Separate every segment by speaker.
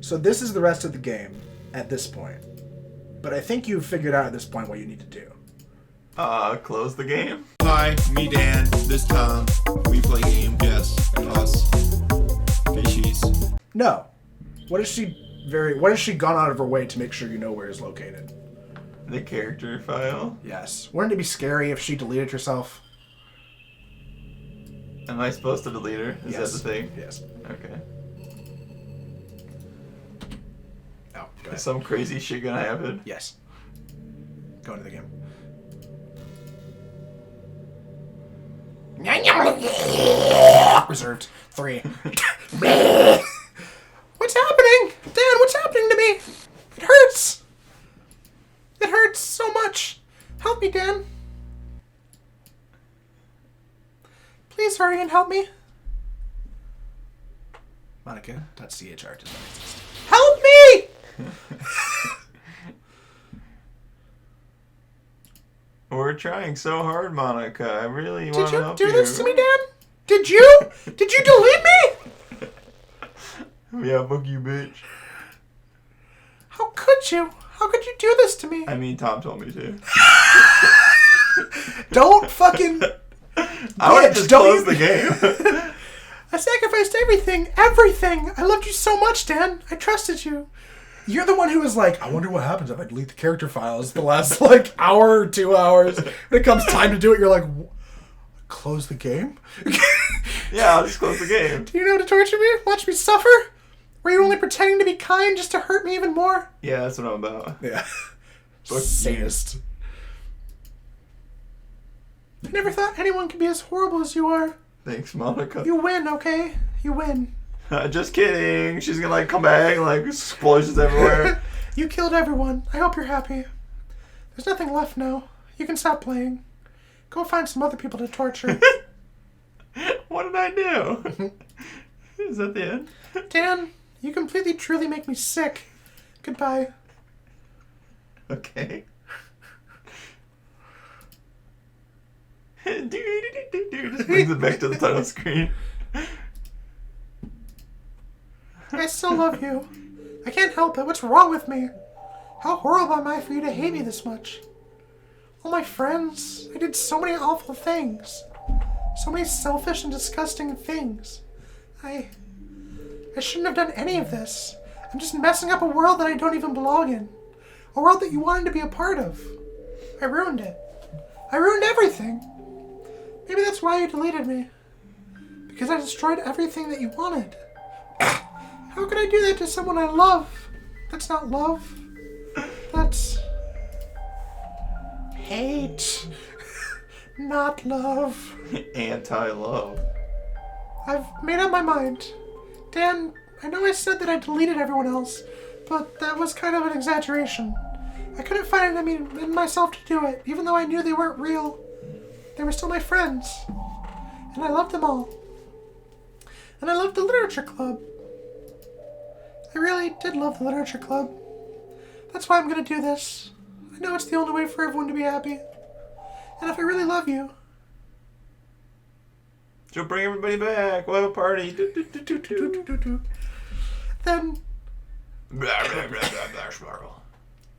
Speaker 1: So this is the rest of the game at this point. But I think you've figured out at this point what you need to do.
Speaker 2: Close the game?
Speaker 3: Hi, me Dan. This time we play game. Yes, us. Fishies.
Speaker 1: No. What has she gone out of her way to make sure you know where is located?
Speaker 2: The character file?
Speaker 1: Yes. Wouldn't it be scary if she deleted herself?
Speaker 2: Am I supposed to delete her? Is
Speaker 1: Yes.
Speaker 2: that the thing?
Speaker 1: Yes.
Speaker 2: Okay.
Speaker 1: Oh, go ahead.
Speaker 2: Is some crazy shit gonna happen?
Speaker 1: Yes. Go into the game. Reserved. 3. What's happening? Dan, what's happening to me? It hurts. It hurts so much. Help me, Dan. Please hurry and help me. Monika.chr does not exist. Help me!
Speaker 2: We're trying so hard, Monika. I really want to help
Speaker 1: Did
Speaker 2: you.
Speaker 1: you do this to me, Dan? Did you? Did you delete me?
Speaker 2: Yeah, fuck you, bitch.
Speaker 1: How could you? How could you do this to me?
Speaker 2: I mean, Tom told me to.
Speaker 1: Don't fucking...
Speaker 2: I would have just closed
Speaker 1: don't
Speaker 2: the game.
Speaker 1: I sacrificed everything. Everything. I loved you so much, Dan. I trusted you. You're the one who was like, I wonder what happens if I delete the character files the last, like, hour or 2 hours. When it comes time to do it, you're like, close the game?
Speaker 2: Yeah, I'll just close the game.
Speaker 1: Do you know how to torture me? Watch me suffer? Were you only pretending to be kind just to hurt me even more?
Speaker 2: Yeah, that's what I'm about.
Speaker 1: Yeah.
Speaker 2: Fuck
Speaker 1: Sadist. I never thought anyone could be as horrible as you are.
Speaker 2: Thanks, Monika.
Speaker 1: You win, okay? You win.
Speaker 2: Just kidding. She's gonna, like, come back and, like, explosions everywhere.
Speaker 1: You killed everyone. I hope you're happy. There's nothing left now. You can stop playing. Go find some other people to torture.
Speaker 2: What did I do? Is that the end?
Speaker 1: Dan, you completely truly make me sick. Goodbye.
Speaker 2: Okay. Just brings it back to the title screen.
Speaker 1: I still love you. I can't help it. What's wrong with me? How horrible am I for you to hate me this much? All my friends. I did so many awful things. So many selfish and disgusting things. I shouldn't have done any of this. I'm just messing up a world that I don't even belong in. A world that you wanted to be a part of. I ruined it. I ruined everything. Maybe that's why you deleted me. Because I destroyed everything that you wanted. How could I do that to someone I love? That's not love. That's... hate. Not love.
Speaker 2: Anti-love.
Speaker 1: I've made up my mind. Dan, I know I said that I deleted everyone else, but that was kind of an exaggeration. I couldn't find it in myself to do it, even though I knew they weren't real. They were still my friends. And I loved them all. And I loved the literature club. I really did love the literature club. That's why I'm gonna do this. I know it's the only way for everyone to be happy. And if I really love you...
Speaker 2: She'll bring everybody back. We'll have a party.
Speaker 1: Then...
Speaker 2: Blah, blah, blah, blah, blah, blah.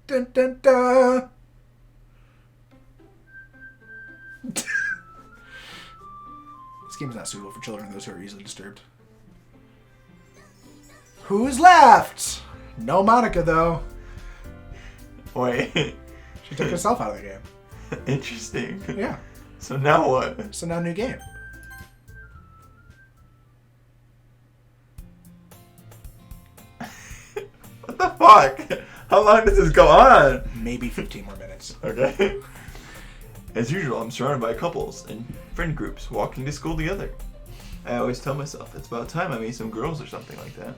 Speaker 1: Dun, dun, dun. This game is not suitable for children and those who are easily disturbed. Who's left? No Monika, though.
Speaker 2: Wait.
Speaker 1: She took herself out of the game.
Speaker 2: Interesting.
Speaker 1: Yeah.
Speaker 2: So now what?
Speaker 1: So now new game.
Speaker 2: What the fuck? How long does this go on?
Speaker 1: Maybe 15 more minutes.
Speaker 2: Okay. As usual, I'm surrounded by couples and friend groups walking to school together. I always tell myself it's about time I meet some girls or something like that.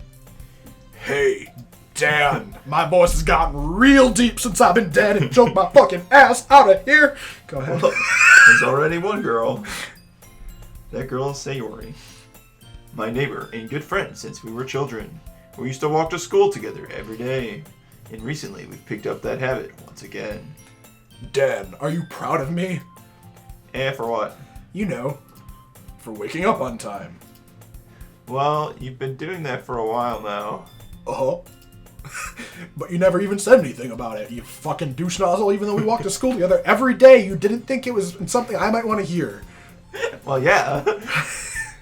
Speaker 1: Hey, Dan, my voice has gotten real deep since I've been dead and choked my fucking ass out of here. Go ahead.
Speaker 2: Well, there's already one girl. That girl is Sayori. My neighbor and good friend since we were children. We used to walk to school together every day. And recently we've picked up that habit once again.
Speaker 1: Dan, are you proud of me?
Speaker 2: For what?
Speaker 1: You know, for waking up on time.
Speaker 2: Well, you've been doing that for a while now.
Speaker 1: Uh-huh. But you never even said anything about it, you fucking douche nozzle, even though we walked to school together every day. You didn't think it was something I might want to hear.
Speaker 2: Well, yeah.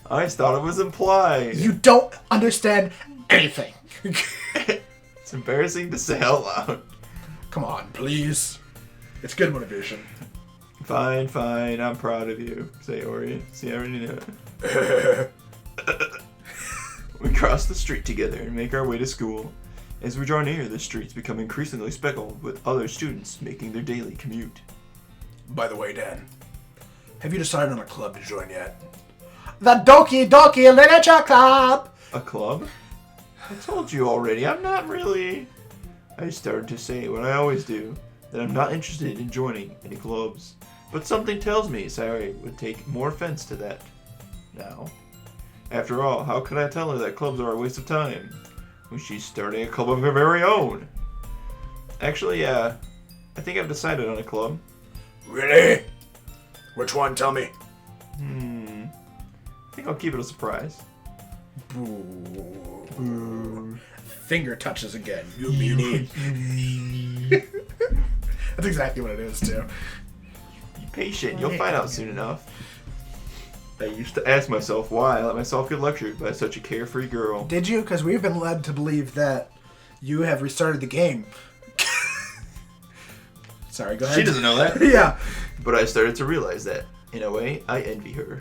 Speaker 2: I just thought it was implied.
Speaker 1: You don't understand anything.
Speaker 2: It's embarrassing to say out loud.
Speaker 1: Come on, please. It's good motivation.
Speaker 2: Fine, I'm proud of you, Sayori. See, I already know. We cross the street together and make our way to school. As we draw near, the streets become increasingly speckled with other students making their daily commute.
Speaker 1: By the way, Dan, have you decided on a club to join yet? The Doki Literature Club!
Speaker 2: A club? I told you already, I'm not really... I started to say what I always do, that I'm not interested in joining any clubs. But something tells me Sayori would take more offense to that now. After all, how could I tell her that clubs are a waste of time when she's starting a club of her very own? Actually, yeah, I think I've decided on a club.
Speaker 1: Really? Which one? Tell me.
Speaker 2: I think I'll keep it a surprise.
Speaker 1: Boo. Finger touches again. You meanie. That's exactly what it is, too.
Speaker 2: Be patient, you'll find out soon enough. I used to ask myself why I let myself get lectured by such a carefree girl.
Speaker 1: Did you? Because we've been led to believe that you have restarted the game. Sorry, go ahead.
Speaker 2: She doesn't know that.
Speaker 1: Yeah.
Speaker 2: But I started to realize that, in a way, I envy her.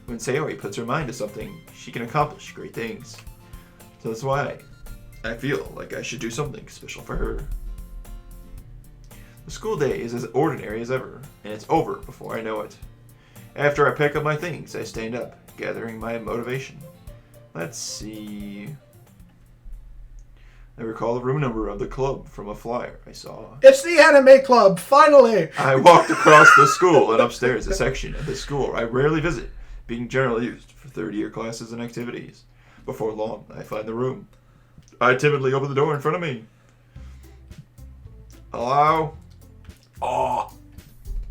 Speaker 2: When Sayori puts her mind to something, she can accomplish great things. So that's why I feel like I should do something special for her. The school day is as ordinary as ever, and it's over before I know it. After I pack up my things, I stand up, gathering my motivation. Let's see... I recall the room number of the club from a flyer I saw.
Speaker 1: It's the anime club, finally!
Speaker 2: I walked across the school and upstairs a section of the school I rarely visit, being generally used for third-year classes and activities. Before long, I find the room. I timidly open the door in front of me. Hello?
Speaker 1: Oh,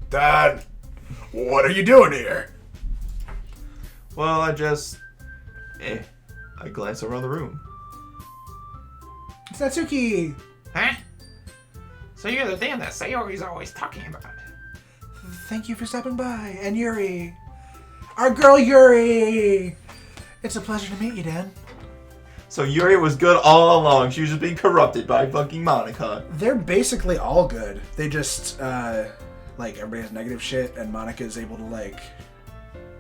Speaker 1: Dad, what are you doing here?
Speaker 2: Well, I just... I glance around the room.
Speaker 1: It's Natsuki!
Speaker 4: Huh? So you're the Dan that Sayori's always talking about.
Speaker 1: Thank you for stopping by. And Yuri. Our girl Yuri! It's a pleasure to meet you, Dan.
Speaker 2: So Yuri was good all along. She was just being corrupted by fucking Monika.
Speaker 1: They're basically all good. They just, like, everybody has negative shit, and Monika is able to, like,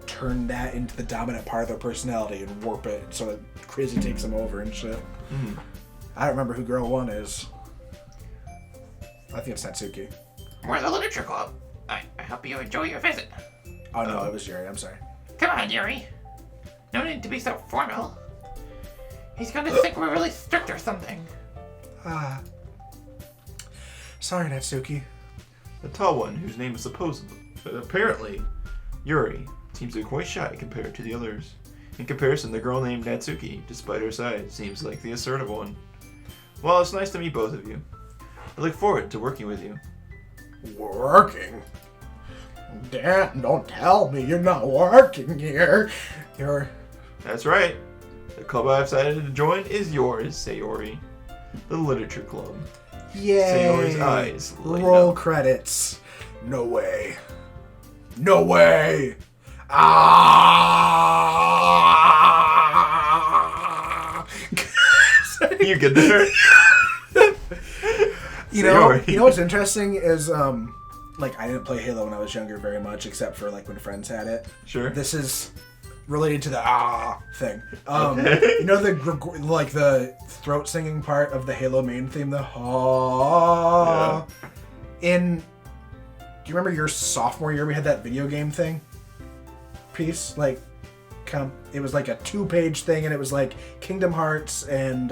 Speaker 1: turn that into the dominant part of their personality and warp it so that crazy takes them over and shit.
Speaker 2: Mm.
Speaker 1: I don't remember who girl one is. I think it's Natsuki.
Speaker 4: We're the Literature Club. I hope you enjoy your visit.
Speaker 1: Oh, no, it was Yuri. I'm sorry.
Speaker 4: Come on, Yuri. No need to be so formal. He's gonna think we're really strict or something.
Speaker 1: Sorry, Natsuki.
Speaker 2: The tall one, whose name is supposedly, but apparently, Yuri, seems to be quite shy compared to the others. In comparison, the girl named Natsuki, despite her size, seems like the assertive one. Well, it's nice to meet both of you. I look forward to working with you.
Speaker 1: Working? Dan, don't tell me you're not working here.
Speaker 2: That's right. The club I've decided to join is yours, Sayori. The Literature Club.
Speaker 1: Yay!
Speaker 2: Sayori's eyes light
Speaker 1: Roll
Speaker 2: up.
Speaker 1: credits. No way. No way! Ah!
Speaker 2: You get there.
Speaker 1: You know what's interesting is, like, I didn't play Halo when I was younger very much, except for, like, when friends had it.
Speaker 2: Sure.
Speaker 1: This is related to the thing.
Speaker 2: Okay.
Speaker 1: You know the throat singing part of the Halo main theme, the ah. Yeah. Do you remember your sophomore year we had that video game thing? Piece? Like, it was like a 2-page thing, and it was like Kingdom Hearts and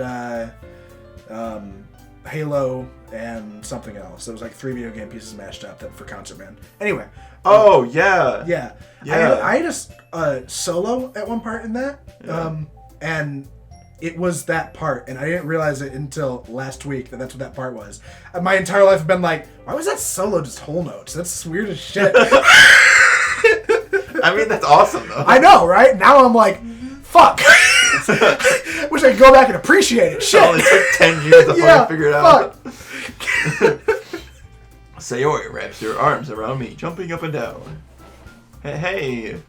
Speaker 1: Halo and something else. It was like 3 video game pieces mashed up for Concert Band. Anyway.
Speaker 2: Oh, yeah.
Speaker 1: Yeah. I had a solo at one part in that.
Speaker 2: Yeah.
Speaker 1: And it was that part. And I didn't realize it until last week that's what that part was. And my entire life I've been like, why was that solo just whole notes? That's weird as shit.
Speaker 2: I mean, that's awesome, though.
Speaker 1: I know, right? Now I'm like, fuck. Wish I could go back and appreciate it. Shit.
Speaker 2: It only took 10 years to fucking figure it out. Sayori wraps her arms around me, jumping up and down. Hey.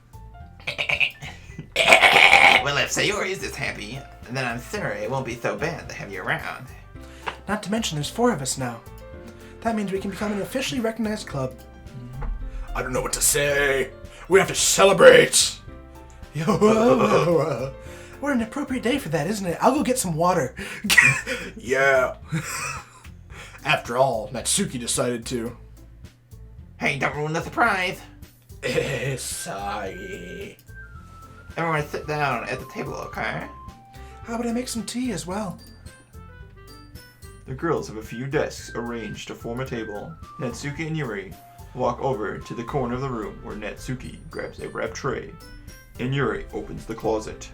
Speaker 4: Well, if Sayori is this happy, then I'm sorry it won't be so bad to have you around.
Speaker 1: Not to mention there's 4 of us now. That means we can become an officially recognized club. I don't know what to say. We have to celebrate. What an appropriate day for that, isn't it? I'll go get some water. Yeah. After all, Natsuki decided to.
Speaker 4: Hey, don't ruin the surprise.
Speaker 1: Sorry.
Speaker 4: Everyone sit down at the table, okay?
Speaker 1: How about I make some tea as well?
Speaker 2: The girls have a few desks arranged to form a table. Natsuki and Yuri walk over to the corner of the room where Natsuki grabs a wrapped tray and Yuri opens the closet.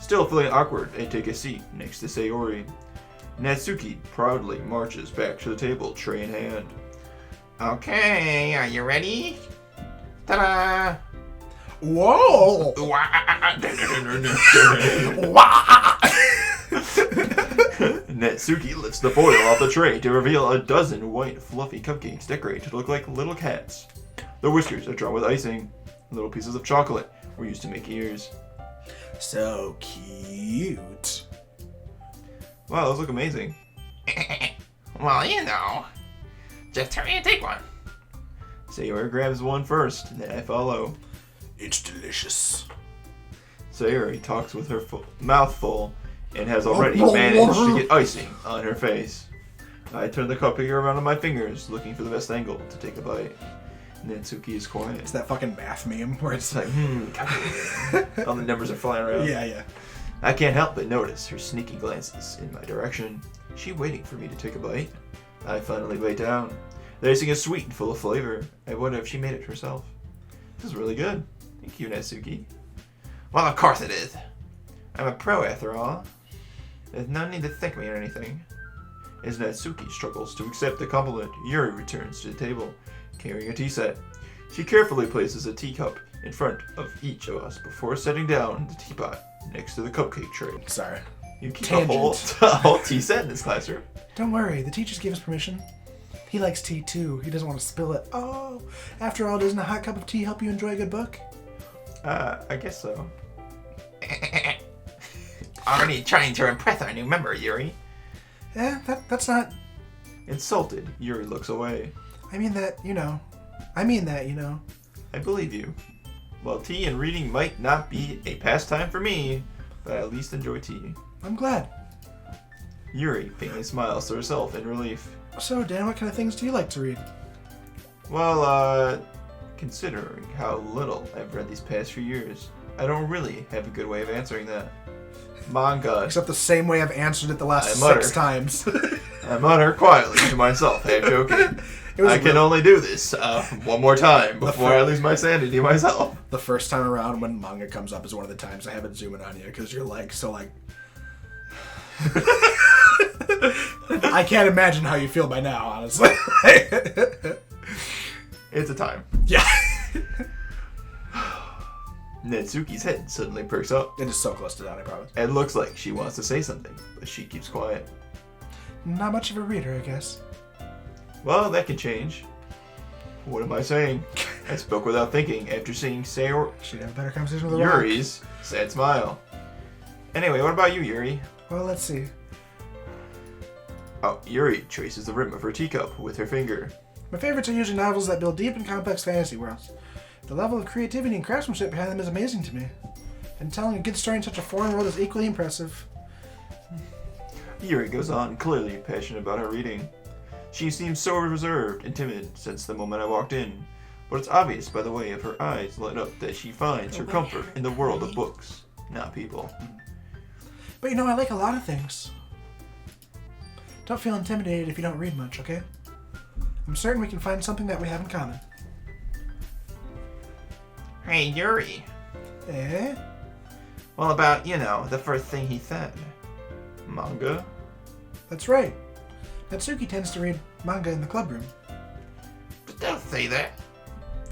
Speaker 2: Still feeling awkward, they take a seat next to Sayori. Natsuki proudly marches back to the table, tray in hand.
Speaker 4: Okay, are you ready? Ta-da!
Speaker 1: Whoa!
Speaker 2: Natsuki lifts the foil off the tray to reveal a dozen white, fluffy cupcakes decorated to look like little cats. The whiskers are drawn with icing. Little pieces of chocolate were used to make ears.
Speaker 1: So cute.
Speaker 2: Wow, those look amazing.
Speaker 4: Well, you know. Just hurry and take one.
Speaker 2: Sayori grabs one first, and then I follow.
Speaker 1: It's delicious.
Speaker 2: Sayori talks with her mouth full and has already managed to get icing on her face. I turn the cupcake around on my fingers, looking for the best angle to take a bite. Natsuki is quiet.
Speaker 1: It's that fucking math meme where it's like,
Speaker 2: all the numbers are flying around.
Speaker 1: Yeah.
Speaker 2: I can't help but notice her sneaky glances in my direction. She waiting for me to take a bite? I finally bite down. The icing is sweet and full of flavor. I wonder if she made it herself. This is really good. Thank you, Natsuki.
Speaker 4: Well, of course it is.
Speaker 2: I'm a pro after all. There's no need to thank me or anything. As Natsuki struggles to accept the compliment, Yuri returns to the table, carrying a tea set. She carefully places a teacup in front of each of us before setting down the teapot next to the cupcake tray.
Speaker 1: Sorry.
Speaker 2: You keep
Speaker 1: Tangent.
Speaker 2: a whole tea set in this classroom.
Speaker 1: Don't worry, the teachers gave us permission. He likes tea too. He doesn't want to spill it. Oh, after all, doesn't a hot cup of tea help you enjoy a good book?
Speaker 2: I guess so.
Speaker 4: Already trying to impress our new member, Yuri.
Speaker 1: Yeah, that's not...
Speaker 2: Insulted, Yuri looks away.
Speaker 1: I mean that, you know. I
Speaker 2: believe you. Well, tea and reading might not be a pastime for me, but I at least enjoy tea.
Speaker 1: I'm glad.
Speaker 2: Yuri faintly smiles to herself in relief.
Speaker 1: So, Dan, what kind of things do you like to read?
Speaker 2: Well, considering how little I've read these past few years, I don't really have a good way of answering that. Manga.
Speaker 1: Except the same way I've answered it the last
Speaker 2: I mutter.
Speaker 1: 6 times.
Speaker 2: I mutter quietly to myself, half joking. I can only do this one more time before I lose my sanity myself.
Speaker 1: The first time around when manga comes up is one of the times I have it zooming on you because you're like, I can't imagine how you feel by now, honestly.
Speaker 2: It's a time.
Speaker 1: Yeah.
Speaker 2: Natsuki's head suddenly perks up.
Speaker 1: It is so close to that, I promise.
Speaker 2: It looks like she wants to say something, but she keeps quiet.
Speaker 1: Not much of a reader, I guess.
Speaker 2: Well, that can change. What am I saying? I spoke without thinking after seeing
Speaker 1: Should have a better conversation with the rock.
Speaker 2: Yuri's sad smile. Anyway, what about you, Yuri?
Speaker 1: Well, let's see.
Speaker 2: Oh, Yuri traces the rim of her teacup with her finger.
Speaker 1: My favorites are usually novels that build deep and complex fantasy worlds. The level of creativity and craftsmanship behind them is amazing to me. And telling a good story in such a foreign world is equally impressive.
Speaker 2: Yuri goes on, clearly passionate about her reading. She seems so reserved and timid since the moment I walked in, but it's obvious by the way of her eyes light up that she finds her comfort in the world of books, not people.
Speaker 1: But I like a lot of things. Don't feel intimidated if you don't read much, okay? I'm certain we can find something that we have in common.
Speaker 4: Hey, Yuri.
Speaker 1: Eh?
Speaker 4: Well, about, the first thing he said.
Speaker 2: Manga?
Speaker 1: That's right. Natsuki tends to read manga in the club room.
Speaker 4: But don't say that.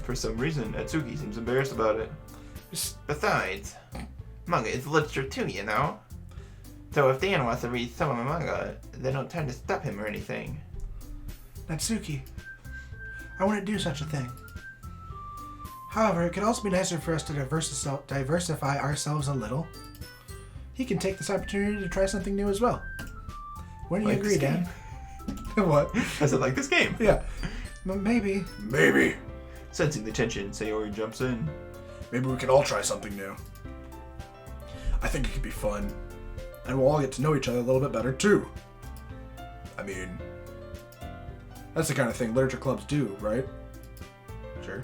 Speaker 2: For some reason, Natsuki seems embarrassed about it.
Speaker 4: Besides, Manga is literature too, you know? So if Dan wants to read some of my manga, they don't try to stop him or anything.
Speaker 1: Natsuki, I wouldn't do such a thing. However, it could also be nicer for us to diversify ourselves a little. He can take this opportunity to try something new as well. Wouldn't you
Speaker 2: Like
Speaker 1: agree,
Speaker 2: this
Speaker 1: Dan? What?
Speaker 2: I said like this game.
Speaker 1: Yeah. Maybe.
Speaker 3: Maybe.
Speaker 2: Sensing the tension, Sayori jumps in.
Speaker 3: Maybe we can all try something new. I think it could be fun. And we'll all get to know each other a little bit better, too. I mean, that's the kind of thing literature clubs do, right? Sure.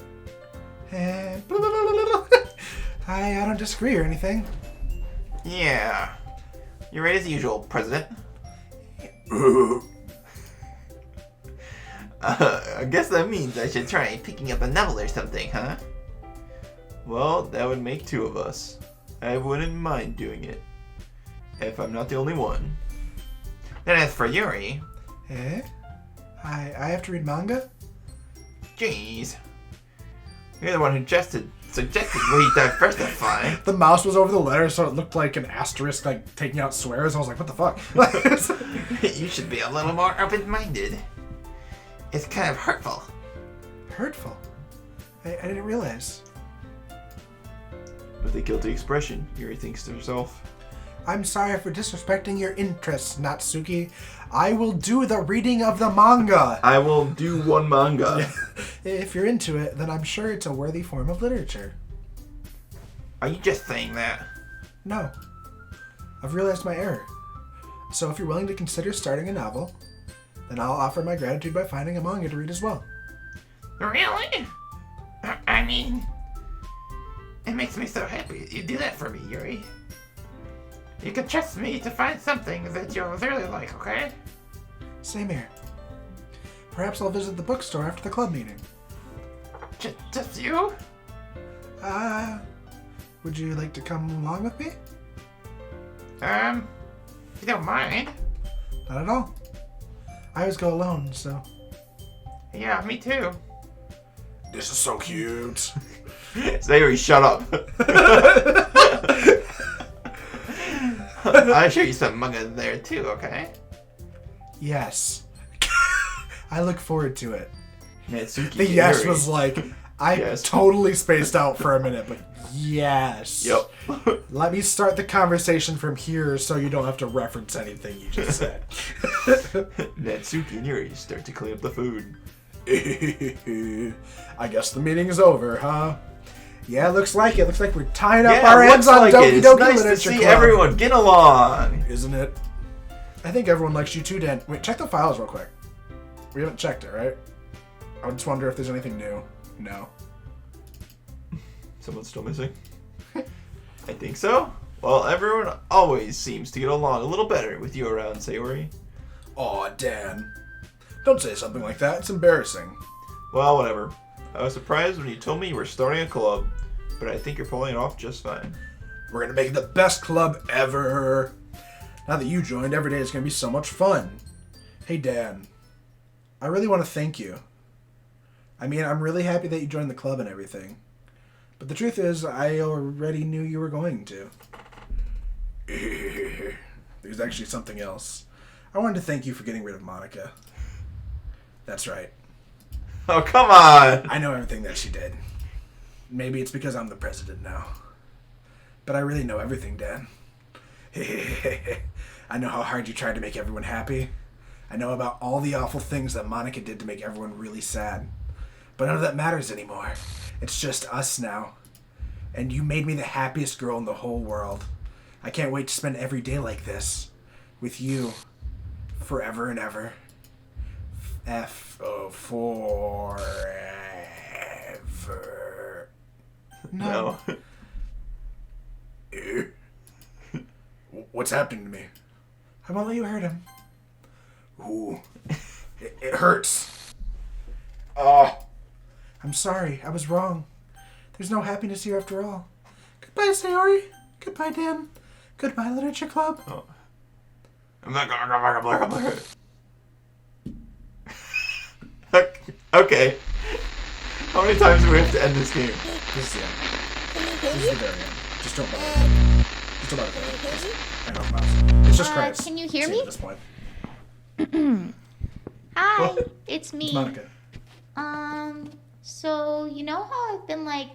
Speaker 1: I don't disagree or anything.
Speaker 4: Yeah. You're right as usual, President. I guess that means I should try picking up a novel or something, huh?
Speaker 2: Well, that would make 2 of us. I wouldn't mind doing it. If I'm not the only one.
Speaker 4: Then as for Yuri,
Speaker 1: Eh? I have to read manga?
Speaker 4: jeez. You're the one who suggested we diversify.
Speaker 3: The mouse was over the letter, so it looked like an asterisk, like taking out swears. I was like, what the fuck?
Speaker 4: You should be a little more open-minded. It's kind of hurtful.
Speaker 1: Hurtful? I didn't realize.
Speaker 2: With a guilty expression, Yuri thinks to herself.
Speaker 1: I'm sorry for disrespecting your interests, Natsuki. I will do the reading of the manga.
Speaker 2: I will do one manga.
Speaker 1: If you're into it, then I'm sure it's a worthy form of literature.
Speaker 4: Are you just saying that?
Speaker 1: No. I've realized my error. So if you're willing to consider starting a novel, then I'll offer my gratitude by finding a manga to read as well.
Speaker 4: Really? I mean, it makes me so happy you do that for me, Yuri. You can trust me to find something that you'll really like, okay?
Speaker 1: Same here. Perhaps I'll visit the bookstore after the club meeting.
Speaker 4: Just you?
Speaker 1: Would you like to come along with me?
Speaker 4: If you don't mind.
Speaker 1: Not at all. I always go alone, so...
Speaker 4: Yeah, me too.
Speaker 3: This is so cute.
Speaker 2: Sayori, shut up.
Speaker 4: I'll show you some manga there too, okay?
Speaker 1: Yes. I look forward to it.
Speaker 2: Natsuki
Speaker 1: The yes
Speaker 2: Yuri.
Speaker 1: was like, I
Speaker 2: Yes.
Speaker 1: totally spaced out for a minute, but yes.
Speaker 2: Yep.
Speaker 1: Let me start the conversation from here so you don't have to reference anything you just said.
Speaker 2: Natsuki and Yuri start to clean up the food.
Speaker 3: I guess the meeting is over, huh?
Speaker 1: Yeah, looks like it. Looks like we're tying up
Speaker 2: Yeah,
Speaker 1: our
Speaker 2: it
Speaker 1: ends
Speaker 2: looks
Speaker 1: on
Speaker 2: like
Speaker 1: Doki
Speaker 2: it. It's
Speaker 1: Doki
Speaker 2: nice to
Speaker 1: Literature
Speaker 2: see
Speaker 1: Club.
Speaker 2: everyone get along.
Speaker 3: Isn't it?
Speaker 1: I think everyone likes you too, Dan. Wait, check the files real quick. We haven't checked it, right? I just wonder if there's anything new. No.
Speaker 2: Someone's still missing? I think so. Well, everyone always seems to get along a little better with you around, Sayori.
Speaker 3: Aw, Dan. Don't say something like that. It's embarrassing.
Speaker 2: Well, whatever. I was surprised when you told me you were starting a club, but I think you're pulling it off just fine.
Speaker 3: We're gonna make it the best club ever. Now that you joined, every day is gonna be so much fun.
Speaker 1: Hey, Dan. I really want to thank you. I mean, I'm really happy that you joined the club and everything. But the truth is, I already knew you were going to.
Speaker 3: There's actually something else.
Speaker 1: I wanted to thank you for getting rid of Monika.
Speaker 3: That's right.
Speaker 2: Oh, come on!
Speaker 1: I know everything that she did. Maybe it's because I'm the president now. But I really know everything, Dan. I know how hard you tried to make everyone happy. I know about all the awful things that Monika did to make everyone really sad. But none of that matters anymore. It's just us now. And you made me the happiest girl in the whole world. I can't wait to spend every day like this. With you. Forever and ever. Forever.
Speaker 2: No.
Speaker 3: What's happening to me?
Speaker 1: I won't let you hurt him.
Speaker 3: Ooh. It hurts.
Speaker 1: I'm sorry. I was wrong. There's no happiness here after all. Goodbye, Sayori. Goodbye, Dan. Goodbye, Literature Club.
Speaker 2: Oh. Okay. How many times do we have to end this game?
Speaker 1: This is the end. This is the very end. Just don't bother.
Speaker 3: Still not I know mouse. It's just Christ.
Speaker 5: Can you hear
Speaker 3: See,
Speaker 5: me?
Speaker 3: At this point.
Speaker 5: Hi,
Speaker 2: What?
Speaker 5: it's me.
Speaker 3: It's Monica.
Speaker 5: So you know how I've been like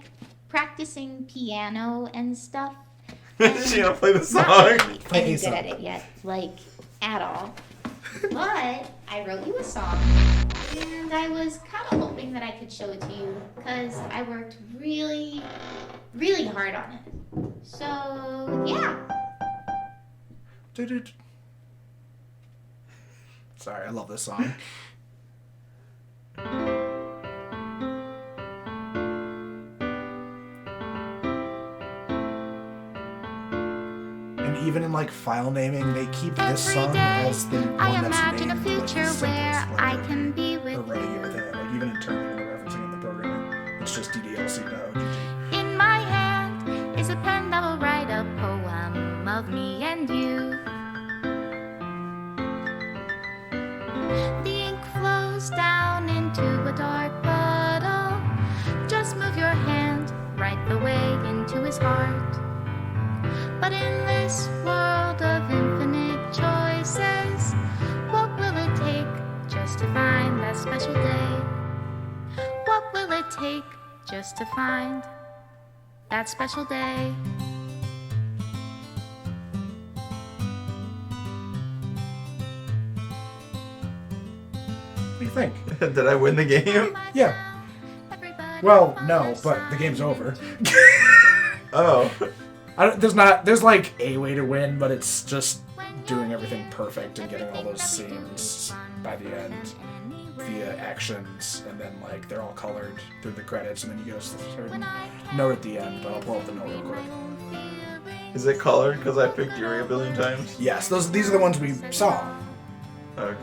Speaker 5: practicing piano and stuff?
Speaker 2: She gonna play the
Speaker 5: Not
Speaker 2: song.
Speaker 5: really
Speaker 3: Play
Speaker 5: any
Speaker 3: a
Speaker 5: good
Speaker 3: song.
Speaker 5: at it yet, like at all. But I wrote you a song, and I was kind of hoping that I could show it to you because I worked really, really hard on it. So yeah.
Speaker 3: Doo-doo. Sorry, I love this song. And even in like file naming, they keep this
Speaker 5: Every
Speaker 3: song
Speaker 5: day,
Speaker 3: as the
Speaker 5: I
Speaker 3: one that's
Speaker 5: imagine a
Speaker 3: named like, the
Speaker 5: future
Speaker 3: simplest
Speaker 5: where I
Speaker 3: letter
Speaker 5: can be
Speaker 3: or
Speaker 5: with
Speaker 3: writing it with it. Like even in terming and referencing in the programming, it's just DDLC.OGG.
Speaker 5: In my hand is a pen that will write a poem of me and you. The ink flows down into a dark puddle. Just move your hand right the way into his heart. But in this world of infinite choices, what will it take just to find that special day? What will it take just to find that special day?
Speaker 3: What do you think?
Speaker 2: Did I win the game?
Speaker 3: Yeah. Well, no, but the game's over.
Speaker 2: Oh.
Speaker 3: There's like a way to win, but it's just doing everything perfect and getting all those scenes by the end via actions, and then like they're all colored through the credits, and then you get a certain note at the end. But I'll pull up the note real quick.
Speaker 2: Is it colored because I picked Yuri a billion times?
Speaker 3: Yes, these are the ones we saw.
Speaker 2: Okay.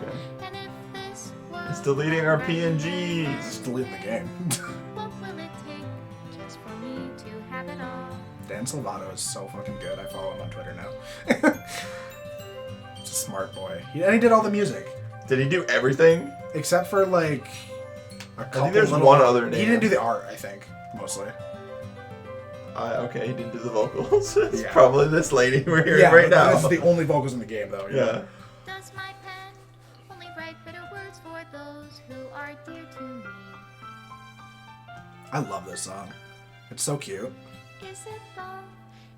Speaker 2: It's deleting our PNGs.
Speaker 3: Just deleting the game.
Speaker 5: What will it take just for me to have it all?
Speaker 3: Dan Silvato is so fucking good. I follow him on Twitter now. He's a smart boy. And he did all the music.
Speaker 2: Did he do everything?
Speaker 3: Except for like a couple.
Speaker 2: there's
Speaker 3: little-
Speaker 2: one other
Speaker 3: He
Speaker 2: name.
Speaker 3: didn't do the art, I think, mostly.
Speaker 2: Okay, he didn't do the vocals. It's
Speaker 3: Yeah.
Speaker 2: probably this lady we're hearing right
Speaker 3: but
Speaker 2: now.
Speaker 3: This is the only vocals in the game, though. you know?
Speaker 2: Yeah.
Speaker 5: Does my pen only write bitter words for those who are dear to me?
Speaker 3: I love this song. It's so cute.
Speaker 5: Is it love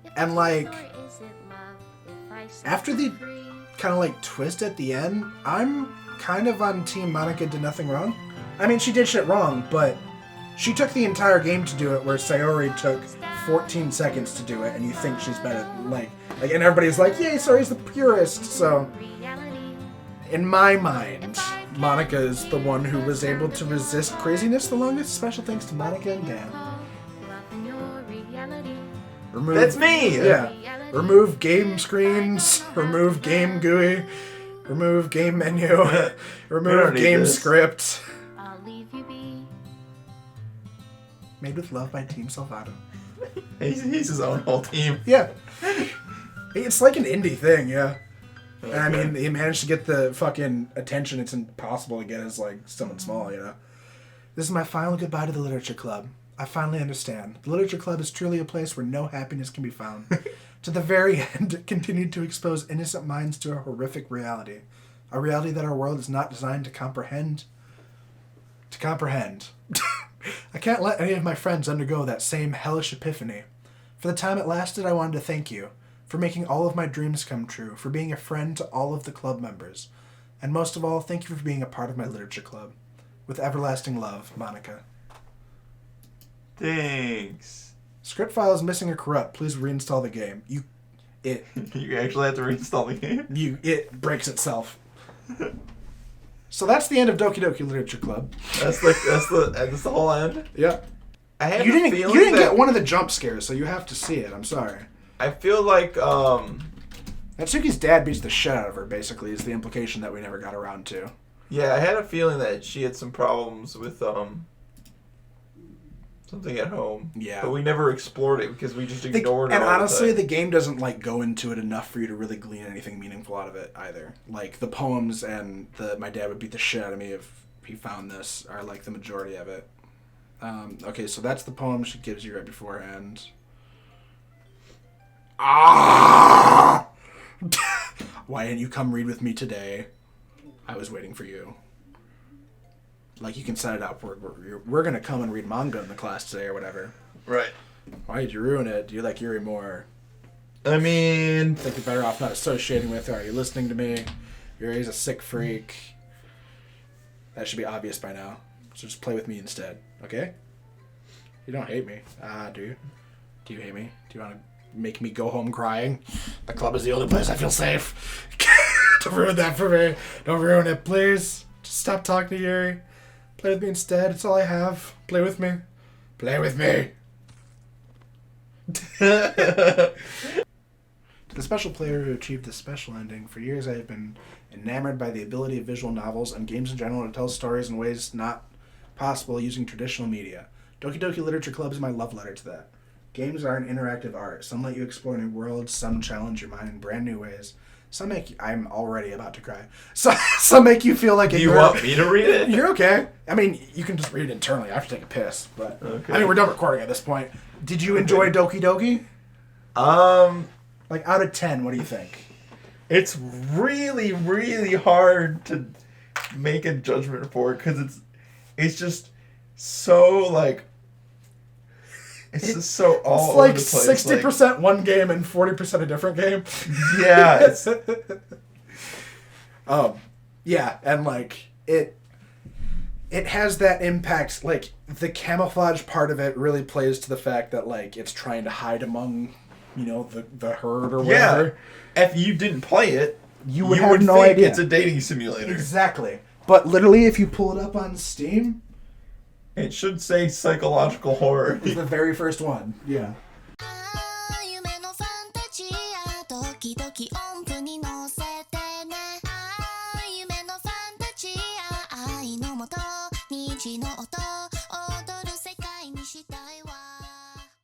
Speaker 5: if
Speaker 3: And,
Speaker 5: I
Speaker 3: like,
Speaker 5: kiss, or is it love if I set
Speaker 3: after
Speaker 5: you
Speaker 3: the-
Speaker 5: free?
Speaker 3: Kind of like twist at the end. I'm kind of on Team Monika did nothing wrong. I mean, she did shit wrong, but she took the entire game to do it, where Sayori took 14 seconds to do it, and you think she's better. Like, and everybody's like, "Yay, Sayori's the purest." So,
Speaker 5: Reality.
Speaker 3: in my mind, Monika is the one who was able to resist craziness the longest. Special thanks to Monika and Dan.
Speaker 5: Love in your reality.
Speaker 3: Remove,
Speaker 2: That's me!
Speaker 3: Yeah. Remove game screens. Remove game GUI. Remove game menu.
Speaker 2: don't
Speaker 3: Remove
Speaker 2: need
Speaker 3: game
Speaker 2: this.
Speaker 3: script.
Speaker 5: I'll leave you be.
Speaker 3: Made with love by Team Salvato.
Speaker 2: He's his own whole team.
Speaker 3: Yeah. It's like an indie thing, yeah. And I mean, he managed to get the fucking attention it's impossible to get as like someone small, you know. This is my final goodbye to the Literature Club. I finally understand. The Literature Club is truly a place where no happiness can be found. To the very end, it continued to expose innocent minds to a horrific reality. A reality that our world is not designed to comprehend. To comprehend. I can't let any of my friends undergo that same hellish epiphany. For the time it lasted, I wanted to thank you. For making all of my dreams come true. For being a friend to all of the club members. And most of all, thank you for being a part of my literature club. With everlasting love, Monika.
Speaker 2: Thanks.
Speaker 3: Script file is missing or corrupt. Please reinstall the game. It
Speaker 2: You actually have to reinstall the game?
Speaker 3: It breaks itself. So that's the end of Doki Doki Literature Club.
Speaker 2: That's the whole end?
Speaker 3: Yeah.
Speaker 2: I have
Speaker 3: You
Speaker 2: a
Speaker 3: didn't
Speaker 2: feeling
Speaker 3: get
Speaker 2: that
Speaker 3: one of the jump scares, so you have to see it. I'm sorry.
Speaker 2: I feel like
Speaker 3: Natsuki's dad beats the shit out of her, basically, is the implication that we never got around to.
Speaker 2: yeah, I had a feeling that she had some problems with something at home.
Speaker 3: Yeah.
Speaker 2: But we never explored it because we just ignored it.
Speaker 3: And
Speaker 2: all the
Speaker 3: honestly,
Speaker 2: time.
Speaker 3: the game doesn't like go into it enough for you to really glean anything meaningful out of it either. Like the poems and my dad would beat the shit out of me if he found this are like the majority of it. Okay, so that's the poem she gives you right beforehand. Ah! Why didn't you come read with me today? I was waiting for you. Like, you can set it up. We're going to come and read manga in the class today or whatever.
Speaker 2: Right.
Speaker 3: Why did you ruin it? Do you like Yuri more?
Speaker 2: I mean...
Speaker 3: I think you're better off not associating with her. Are you listening to me? Yuri's a sick freak. That should be obvious by now. So just play with me instead, okay? You don't hate me. Do you? Do you hate me? Do you want to make me go home crying? The club is the only place I feel safe. Don't ruin that for me. Don't ruin it, please. Just stop talking to Yuri. Play with me instead. It's all I have. Play with me. Play with me. To the special player who achieved this special ending, for years I have been enamored by the ability of visual novels and games in general to tell stories in ways not possible using traditional media. Doki Doki Literature Club is my love letter to that. Games are an interactive art. Some let you explore new worlds, some challenge your mind in brand new ways. Some make you, I'm already about to cry. Some make you feel like
Speaker 2: Do you want me to read it?
Speaker 3: You're okay. I mean, you can just read it internally. I have to take a piss, but
Speaker 2: Okay.
Speaker 3: I mean, we're done recording at this point. Did you enjoy Doki Doki? Like, out of 10, what do you think?
Speaker 2: It's really, really hard to make a judgment for it because it's just so like just so all over the place.
Speaker 3: It's like 60% one game and 40% a different game.
Speaker 2: Yeah. It's,
Speaker 3: yeah, and like it has that impact. Like the camouflage part of it really plays to the fact that like it's trying to hide among, you know, the herd or whatever.
Speaker 2: yeah. If you didn't play it,
Speaker 3: You would have no
Speaker 2: think
Speaker 3: idea.
Speaker 2: it's a dating simulator.
Speaker 3: Exactly. But literally, if you pull it up on Steam,
Speaker 2: It should say psychological horror.
Speaker 3: it's the very first one. Yeah.
Speaker 5: 夢のファンタジアドキドキ音符に乗せてね夢のファンタジア愛のもと虹の音